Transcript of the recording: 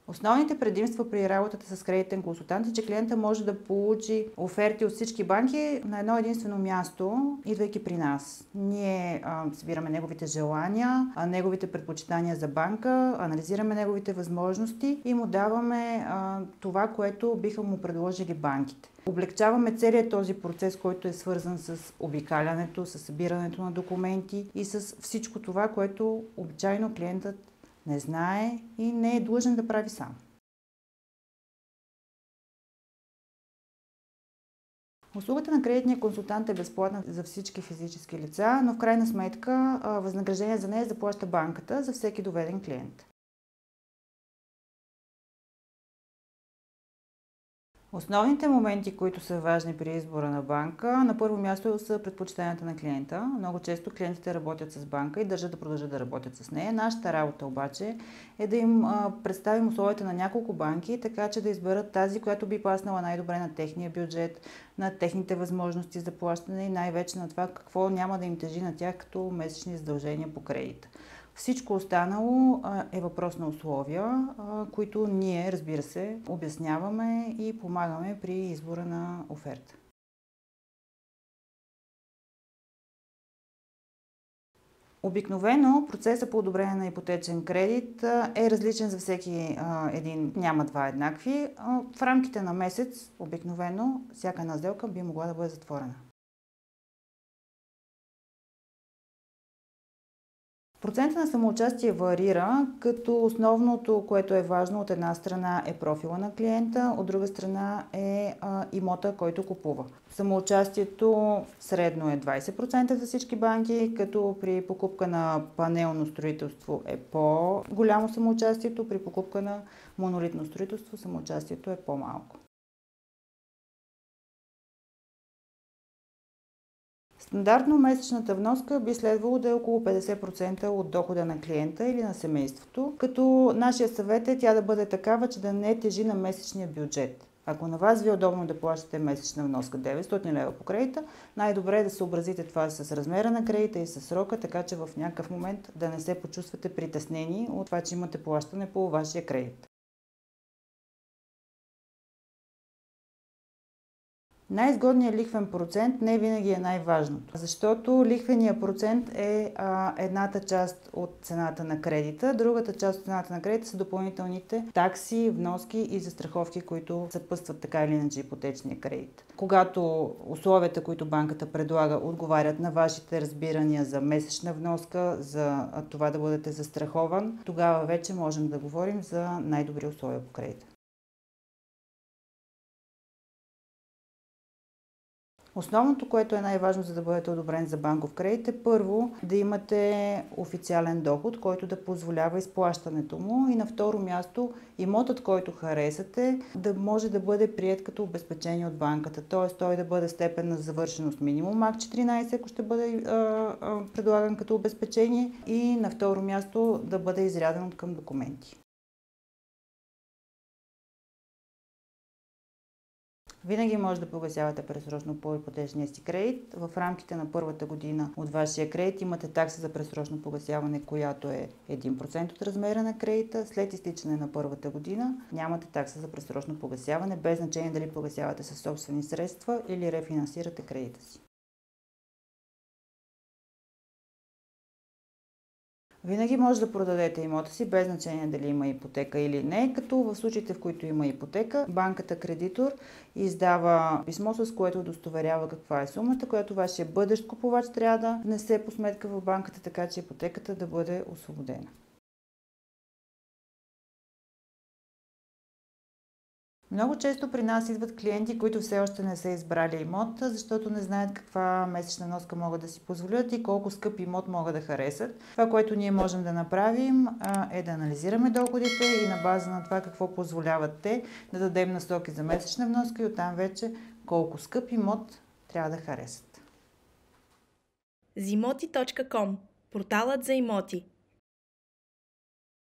Основните предимства при работата с кредитен консултант е, че клиента може да получи оферти от всички банки на едно единствено място, идвайки при нас. Ние събираме неговите желания, неговите предпочитания за банка, анализираме неговите възможности и му даваме това, което биха му предложили банките. Облегчаваме целият този процес, който е свързан с обикалянето, с събирането на документи и с всичко това, което обичайно клиентът не знае и не е длъжен да прави сам. Услугата на кредитния консултант е безплатна за всички физически лица, но в крайна сметка възнаграждение за нея заплаща банката за всеки доведен клиент. Основните моменти, които са важни при избора на банка, на първо място са предпочитанията на клиента. Много често клиентите работят с банка и държат да продължат да работят с нея. Нашата работа обаче е да им представим условията на няколко банки, така че да изберат тази, която би паснала най-добре на техния бюджет, на техните възможности за плащане и най-вече на това какво няма да им тежи на тях като месечни задължения по кредита. Всичко останало е въпрос на условия, които ние, разбира се, обясняваме и помагаме при избора на оферта. Обикновено процесът по одобрение на ипотечен кредит е различен за всеки един, няма два еднакви. В рамките на месец, обикновено, всяка една сделка би могла да бъде затворена. Процентът на самоучастие варира, като основното, което е важно от една страна е профила на клиента, от друга страна е имота, който купува. Самоучастието средно е 20% за всички банки, като при покупка на панелно строителство е по-голямо самоучастието, при покупка на монолитно строителство самоучастието е по-малко. Стандартно месечната вноска би следвало да е около 50% от дохода на клиента или на семейството, като нашия съвет е тя да бъде такава, че да не тежи на месечния бюджет. Ако на вас ви е удобно да плащате месечна вноска 900 лева по кредита, най-добре е да съобразите това с размера на кредита и с срока, така че в някакъв момент да не се почувствате притеснени от това, че имате плащане по вашия кредит. Най-изгодният лихвен процент не винаги е най-важното, защото лихвеният процент е едната част от цената на кредита, другата част от цената на кредита са допълнителните такси, вноски и застраховки, които съпътстват така или иначе ипотечния кредит. Когато условията, които банката предлага, отговарят на вашите разбирания за месечна вноска, за това да бъдете застрахован, тогава вече можем да говорим за най-добри условия по кредита. Основното, което е най-важно за да бъдете одобрен за банков кредит е първо да имате официален доход, който да позволява изплащането му и на второ място имотът, който харесате, да може да бъде приет като обезпечение от банката, т.е. той да бъде степен на завършеност минимум МАК 14, ако ще бъде предлаган като обезпечение и на второ място да бъде изряден от към документи. Винаги може да погасявате предсрочно по ипотечния си кредит. В рамките на първата година от вашия кредит имате такса за предсрочно погасяване, която е 1% от размера на кредита. След изтичане на първата година нямате такса за предсрочно погасяване, без значение дали погасявате със собствени средства или рефинансирате кредита си. Винаги може да продадете имота си, без значение дали има ипотека или не, като в случаите, в които има ипотека, банката кредитор издава писмо, с което удостоверява каква е сумата, която вашия бъдещ купувач трябва да внесе по сметка в банката, така че ипотеката да бъде освободена. Много често при нас идват клиенти, които все още не са избрали имот, защото не знаят каква месечна вноска могат да си позволят и колко скъп имот могат да харесат. Това, което ние можем да направим, е да анализираме доходите и на база на това какво позволяват те, да дадем насоки за месечна вноска и оттам вече колко скъп имот трябва да харесат. Zimoti.com – порталът за имоти.